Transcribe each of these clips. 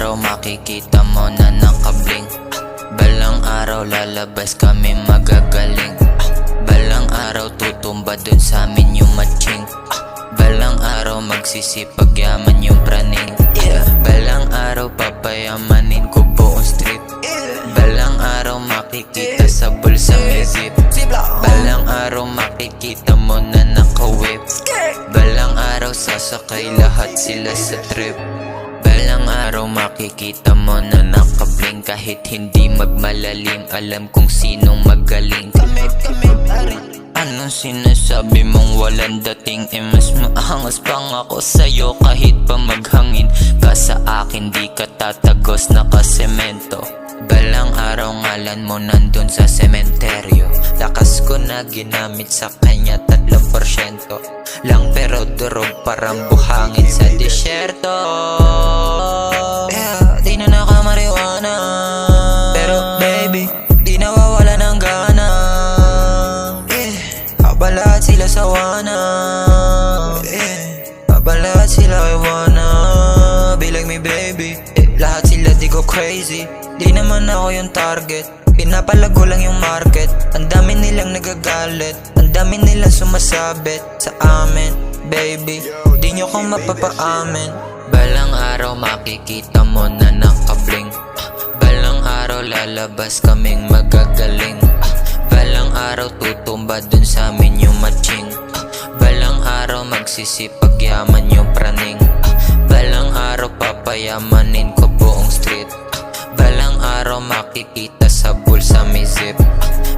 araw makikita mo na nakabling. Balang araw lalabas kami magagaling. Balang araw tutumba dun sa amin yung matching. Balang araw magsisipag yaman yung praning. Balang araw papayamanin ko buong strip. Balang araw makikita sa bulsa may zip. Balang araw makikita mo na naka-whip. Balang araw sasakay lahat sila sa trip. Balang araw makikita mo na nakabling. Kahit hindi magmalalim, alam kung sinong magaling. Anong sinasabi mong walang dating? Mas maangas pang ako sa'yo kahit pa maghangin. Ka sa akin di ka tatagos, nakasemento. Balang araw ngalan mo nandun sa sementeryo. Lakas ko na ginamit sa kanya 3% lang, pero durog parang buhangin sa disyerto. Di na nakamariwana, pero baby, di nawawala ng gana. Babalat sila sa wana, babalat sila I wanna be like me baby. Lahat sila di go crazy, di naman ako yung target. Pinapalago lang yung market. Ang dami nilang nagagalit, ang dami nilang sumasabit sa amin, baby, di nyo ko mapapaamin. Balang araw makikita mo na nakabling. Balang araw lalabas kaming magagaling. Balang araw tutumba dun sa amin yung matching. Balang araw magsisipag yaman yung praning. Balang araw papayamanin ko buong street. Balang araw makikita sa bulsa may zip.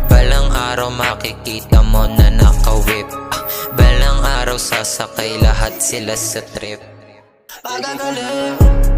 Balang araw makikita mo na naka-whip. Balang araw sasakay lahat sila sa trip. Pagkagaling